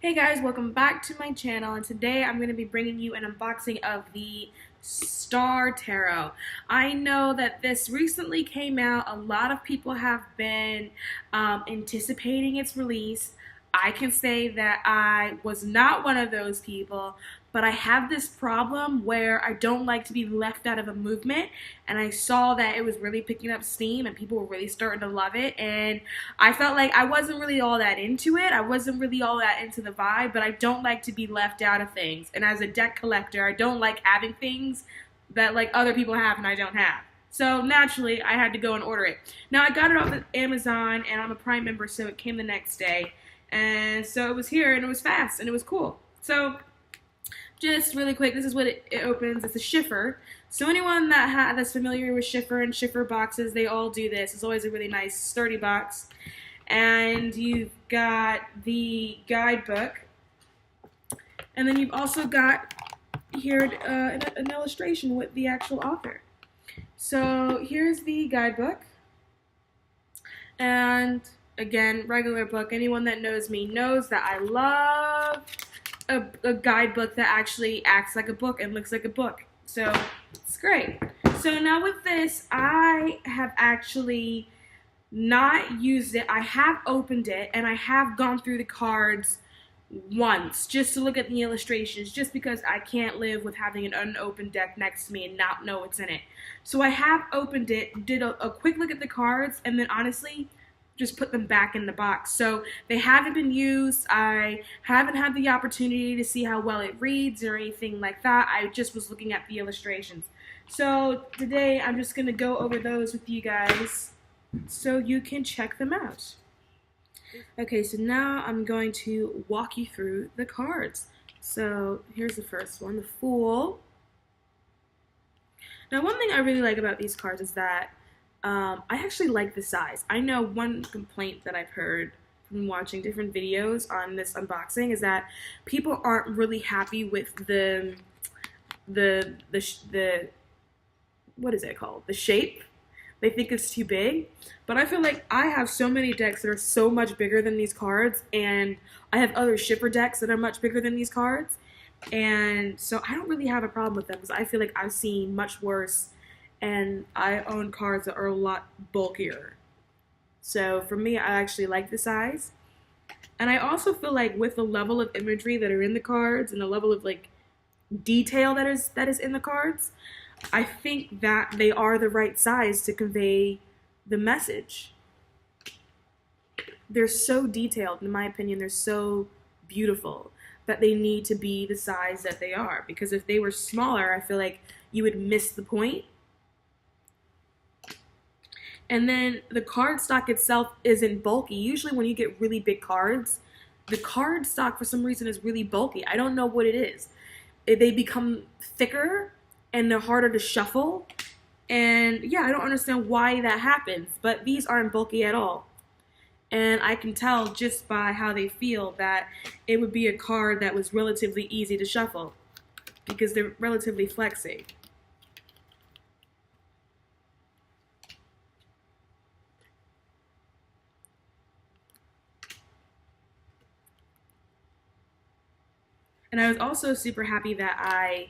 Hey guys, welcome back to my channel, and today I'm going to be bringing you an unboxing of the Star Tarot. I know that this recently came out. A lot of people have been anticipating its release. I can say that I was not one of those people, but I have this problem where I don't like to be left out of a movement, and I saw that it was really picking up steam and people were really starting to love it, and I felt like I wasn't really all that into it. I wasn't really all that into the vibe, but I don't like to be left out of things. And as a deck collector, I don't like having things that like other people have and I don't have. So naturally, I had to go and order it. Now I got it off of Amazon, and I'm a Prime member, so it came the next day. And so it was here, and it was fast, and it was cool. So just really quick, this is what it opens. It's a shiffer. So anyone that's familiar with shiffer and shiffer boxes, they all do this. It's always a really nice, sturdy box. And you've got the guidebook. And then you've also got here an illustration with the actual author. So here's the guidebook. And again, regular book. Anyone that knows me knows that I love a guidebook that actually acts like a book and looks like a book. So it's great. So now with this, I have actually not used it. I have opened it, and I have gone through the cards once just to look at the illustrations, just because I can't live with having an unopened deck next to me and not know what's in it. So I have opened it, did a quick look at the cards, and then honestly just put them back in the box. So they haven't been used. I haven't had the opportunity to see how well it reads or anything like that. I just was looking at the illustrations. So today I'm just going to go over those with you guys so you can check them out. Okay, so now I'm going to walk you through the cards. So here's the first one, the Fool. Now, one thing I really like about these cards is that I actually like the size. I know one complaint that I've heard from watching different videos on this unboxing is that people aren't really happy with the what is it called? The shape. They think it's too big, but I feel like I have so many decks that are so much bigger than these cards, and I have other shipper decks that are much bigger than these cards, and so I don't really have a problem with them because I feel like I've seen much worse, and I own cards that are a lot bulkier. So for me, I actually like the size, and I also feel like with the level of imagery that are in the cards and the level of like detail that is in the cards, I think that they are the right size to convey the message. They're so detailed, in my opinion, they're so beautiful that they need to be the size that they are. Because if they were smaller, I feel like you would miss the point. And then the card stock itself isn't bulky. Usually when you get really big cards, the card stock for some reason is really bulky. I don't know what it is. They become thicker and they're harder to shuffle, and yeah, I don't understand why that happens, but these aren't bulky at all, and I can tell just by how they feel that it would be a card that was relatively easy to shuffle because they're relatively flexy. And I was also super happy that I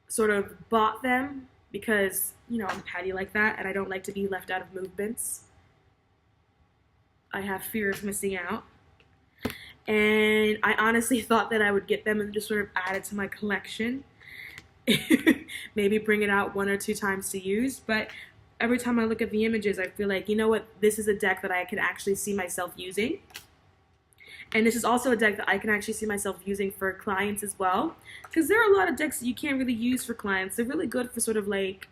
sort of bought them because, you know, I'm catty like that and I don't like to be left out of movements. I have fear of missing out. And I honestly thought that I would get them and just sort of add it to my collection. Maybe bring it out one or two times to use. But every time I look at the images, I feel like, you know what, this is a deck that I can actually see myself using. And this is also a deck that I can actually see myself using for clients as well. Because there are a lot of decks that you can't really use for clients. They're really good for sort of like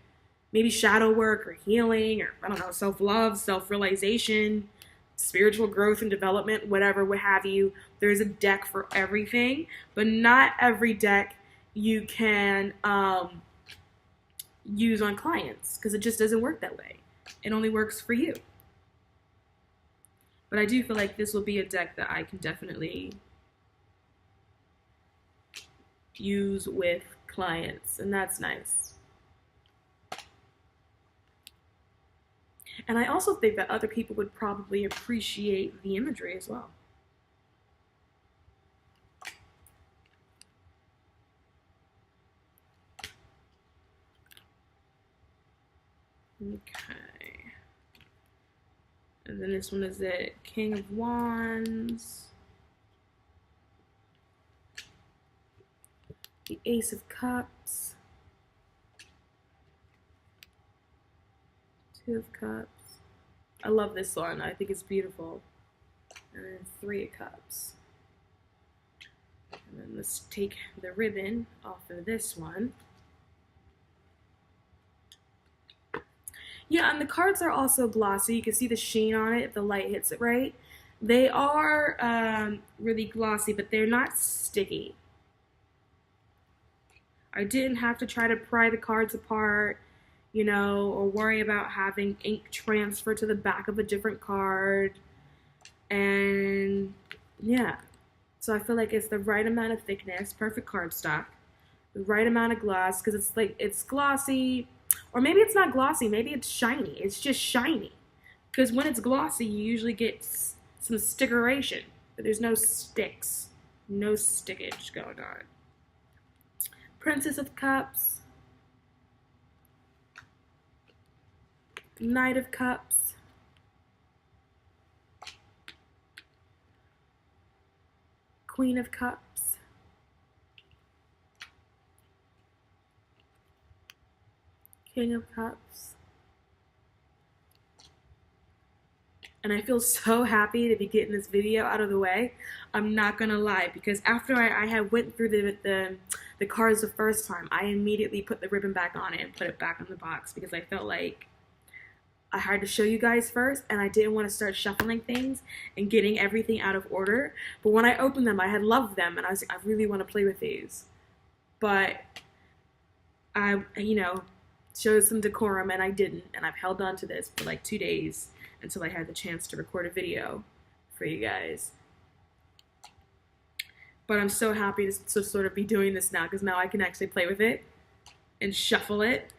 maybe shadow work or healing or, I don't know, self-love, self-realization, spiritual growth and development, whatever, what have you. There's a deck for everything. But not every deck you can use on clients because it just doesn't work that way. It only works for you. But I do feel like this will be a deck that I can definitely use with clients, and that's nice. And I also think that other people would probably appreciate the imagery as well. Okay. And then this one is it. King of Wands. The Ace of Cups. Two of Cups. I love this one. I think it's beautiful. And then Three of Cups. And then let's take the ribbon off of this one. Yeah, and the cards are also glossy. You can see the sheen on it if the light hits it right. They are really glossy, but they're not sticky. I didn't have to try to pry the cards apart, you know, or worry about having ink transfer to the back of a different card. And yeah, so I feel like it's the right amount of thickness, perfect cardstock, the right amount of gloss, because it's like, it's glossy, or maybe it's not glossy, maybe it's shiny. It's just shiny, because when it's glossy, you usually get some stickeration, but there's no sticks, no stickage going on. Princess of Cups, Knight of Cups, Queen of Cups, King of Cups. And I feel so happy to be getting this video out of the way. I'm not gonna lie, because after I had went through the cards the first time, I immediately put the ribbon back on it and put it back in the box, because I felt like I had to show you guys first, and I didn't want to start shuffling things and getting everything out of order. But when I opened them, I had loved them, and I was like, I really want to play with these. But I, you know, showed some decorum, and I didn't, and I've held on to this for like 2 days until I had the chance to record a video for you guys. But I'm so happy to sort of be doing this now, because now I can actually play with it and shuffle it.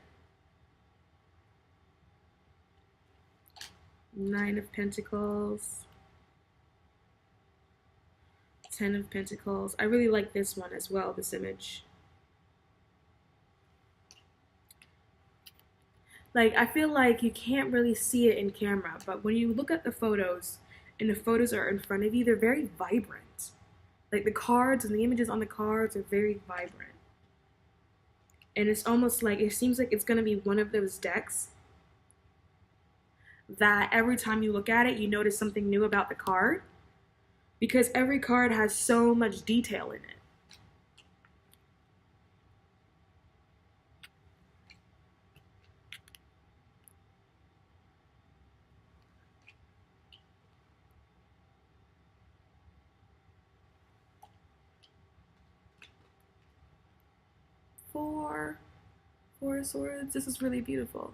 Nine of Pentacles. 10 of Pentacles. I really like this one as well, this image. Like, I feel like you can't really see it in camera, but when you look at the photos, and the photos are in front of you, they're very vibrant. Like, the cards and the images on the cards are very vibrant. And it's almost like, it seems like it's going to be one of those decks that every time you look at it, you notice something new about the card, because every card has so much detail in it. Four of Swords. This is really beautiful.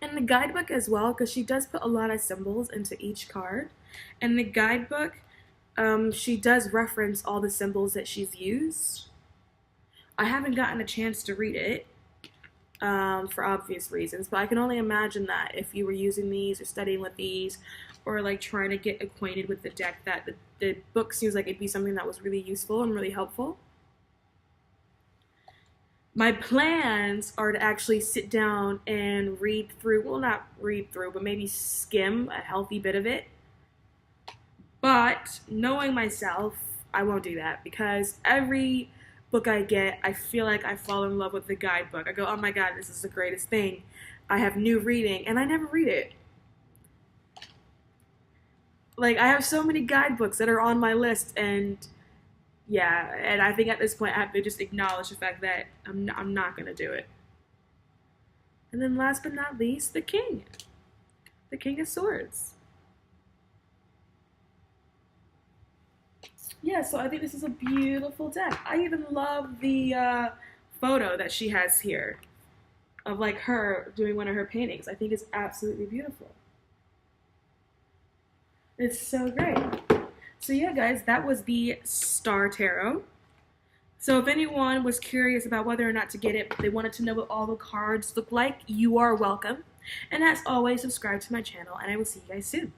And the guidebook as well, because she does put a lot of symbols into each card. And the guidebook, she does reference all the symbols that she's used. I haven't gotten a chance to read it for obvious reasons, but I can only imagine that if you were using these or studying with these, or like trying to get acquainted with the deck, that the book seems like it'd be something that was really useful and really helpful. My plans are to actually sit down and read through, well, not read through, but maybe skim a healthy bit of it. But knowing myself, I won't do that, because every book I get, I feel like I fall in love with the guidebook. I go, oh my God, this is the greatest thing. I have new reading, and I never read it. Like, I have so many guidebooks that are on my list, and yeah, and I think at this point I have to just acknowledge the fact that I'm not going to do it. And then last but not least, the King. The King of Swords. Yeah, so I think this is a beautiful deck. I even love the photo that she has here of like her doing one of her paintings. I think it's absolutely beautiful. It's so great. So yeah, guys, that was the Star Tarot. So if anyone was curious about whether or not to get it, but they wanted to know what all the cards look like, you are welcome. And as always, subscribe to my channel, and I will see you guys soon.